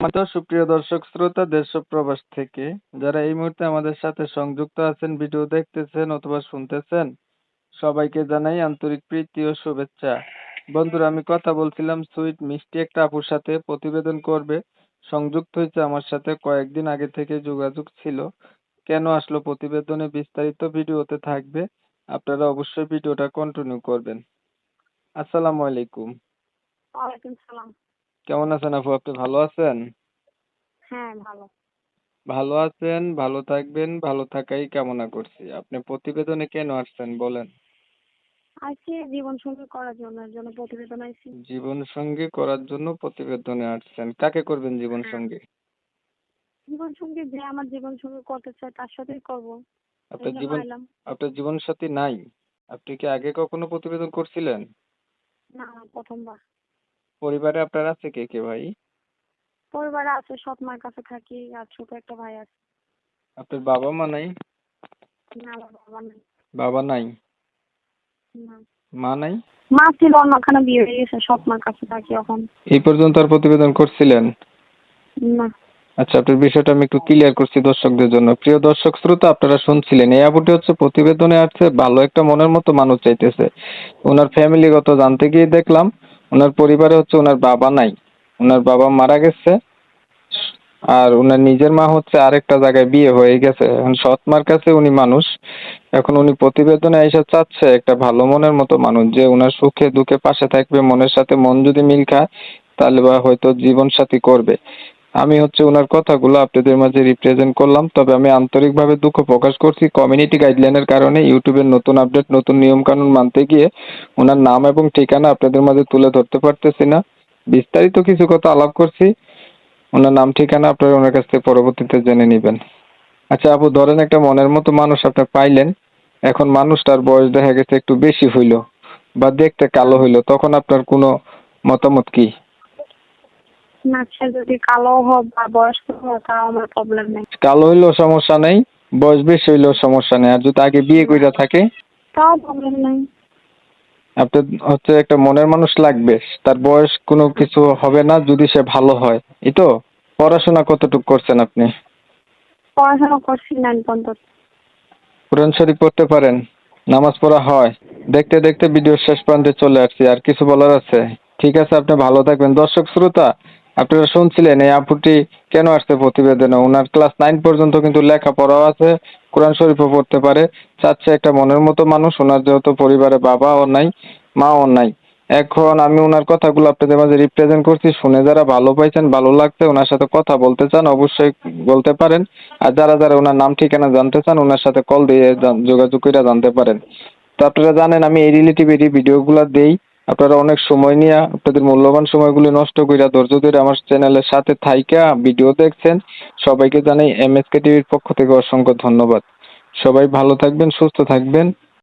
তো সুপ্রিয় দর্শক শ্রোতা দেশ ও প্রবাস থেকে যারা এই মুহূর্তে আমাদের সাথে সংযুক্ত আছেন, ভিডিও দেখতেছেন অথবা শুনতেছেন, সবাইকে জানাই আন্তরিক প্রীতি ও শুভেচ্ছা। বন্ধুরা, আমি কথা বলছিলাম সুইট মিষ্টি একটা আপুর সাথে, প্রতিবেদন করবে, সংযুক্ত হয়েছে আমার সাথে, কয়েকদিন আগে থেকে যোগাযোগ ছিল। কেন আসলো প্রতিবেদনে বিস্তারিত ভিডিওতে থাকবে, আপনারা অবশ্যই ভিডিওটা কন্টিনিউ করবেন। আসসালামু আলাইকুম। ওয়ালাইকুম সালাম। কেমন আছেন আপু? আপনি ভালো আছেন? হ্যাঁ, ভালো। ভালো আছেন, ভালো থাকবেন, ভালো থাকাই কামনা করছি। আপনি প্রতিবেদনে কেন আসছেন বলেন? আইছি জীবন সঙ্গী করার জন্য, এর জন্য প্রতিবেদন আইছি। জীবন সঙ্গী করার জন্য প্রতিবেদনে আসছেন। কাকে করবেন জীবন হ্যাঁ, সঙ্গী? জীবন সঙ্গী যে আমার জীবন সঙ্গী করতে চায় তার সাথেই করব। এই আপনার জন্য জীবন আইলাম। আপনার জীবন সাথী নাই? আপনি কি আগে কখনো প্রতিবেদন করছিলেন? না, প্রথমবার। পরিবারে আপনার আছে কে কে ভাই? পরিবারে আছে, সৎ মায়ের কাছে থাকি, আর ছোট একটা ভাই আছে। আপনার বাবা মা নাই? না, আমার বাবা নেই। বাবা নাই? না, মা নাই? মা ছিল, অন্যখানে বিয়ে হয়ে গেছে, সৎ মায়ের কাছে থাকি এখন। এই পর্যন্ত আর প্রতিবেদন করছিলেন? না। আচ্ছা, আপনার বিষয়টা আমি একটু ক্লিয়ার করছি দর্শকদের জন্য। প্রিয় দর্শক শ্রোতা, আপনারা শুনছিলেন এই আপুটি হচ্ছে প্রতিবেদনে আসছে, ভালো একটা মনের মতো মানুষ চাইতেছে। ওনার ফ্যামিলিগত জানতে গিয়ে দেখলাম ওনার পরিবারে হচ্ছে ওনার বাবা নাই, ওনার বাবা মারা গেছে। আর ওনার নিজের মা হচ্ছে আরেকটা জায়গায় বিয়ে হয়ে গেছে। এখন সৎ মার কাছে উনি মানুষ। এখন উনি প্রতিবেদনে এসে চাচ্ছে একটা ভালো মনের মতো মানুষ, যে ওনার সুখে দুঃখে পাশে থাকবে, মনের সাথে মন যদি মিল খায় তাহলে বা হয়তো জীবন সাথী করবে। আমি হচ্ছে ওনার কথাগুলো আপনাদের মাঝে রিপ্রেজেন্ট করলাম। তবে আমি আন্তরিকভাবে দুঃখ প্রকাশ করছি, কমিউনিটি গাইডলাইনের কারণে ইউটিউবের নতুন আপডেট, নতুন নিয়ম কানুন মানতে গিয়ে ওনার নাম এবং ঠিকানা আপনাদের মাঝে তুলে ধরতে পারতেছি না। বিস্তারিত কিছু কথা আলাপ করছি, ওনার নাম ঠিকানা আপনারা ওনার কাছ থেকে পরবর্তীতে জেনে নিবেন। আচ্ছা আপু, ধরেন একটা মনের মতো মানুষ আপনি পাইলেন, এখন মানুষটার বয়স দেখা গেছে একটু বেশি হইলো বা দেখতে কালো হইলো, তখন আপনার কোনো মতামত কি? না, সে যদি কালো হোক বা বয়স্ক হোক, তাও আমার প্রবলেম নেই। কালো হইলেও সমস্যা নেই, বয়স বেশি হইলেও সমস্যা নেই, আর যদি আগে বিয়ে কইরা থাকে? তাও প্রবলেম নেই। আপনার হচ্ছে একটা মনের মানুষ লাগবে, তার বয়স কোনো কিছু হবে না যদি সে ভালো হয়, এই তো? পড়াশোনা কতটুকু করছেন আপনি? পড়াশোনা করছি 9 পর্যন্ত। কোরআন শরীফ পড়তে পারেন? নামাজ পড়া হয়? দেখতে দেখতে ভিডিও শেষ প্রান্তে চলে আসছি, আর কিছু বলার আছে? ঠিক আছে, আপনি ভালো থাকবেন। দর্শক শ্রোতা, আপনারা শুনছিলেন এই আপুটি কেন আসছে প্রতিবেদনে। ওনার ক্লাস 9 পর্যন্ত কিন্তু লেখাপড়াও আছে, কোরআন শরীফও পড়তে পারে, চাচ্ছে একটা মনের মতো মানুষ। ওনার যেহেতু পরিবারে বাবাও নাই, মাও নাই। এখন আমি ওনার কথাগুলো আপনাদের মাঝে রিপ্রেজেন্ট করছি, শুনে যারা ভালো পাইছেন, ভালো লাগছে, ওনার সাথে কথা বলতে চান অবশ্যই বলতে পারেন। আর যারা যারা ওনার নাম ঠিকানা জানতে চান, ওনার সাথে কল দিয়ে যোগাযোগ করে জানতে পারেন। তো আপনারা জানেন আমি এই রিলেটিভ ভিডিওগুলো দেই। আপনারা অনেক সময় নিয়ে আপনাদের মূল্যবান সময়গুলো নষ্ট কইরা ধৈর্য ধরে আমার চ্যানেলের সাথে থাইকা ভিডিও দেখছেন। সবাইকে জানাই এমএসকে টিভির পক্ষ থেকে অসংখ্য ধন্যবাদ। সবাই ভালো থাকবেন, সুস্থ থাকবেন।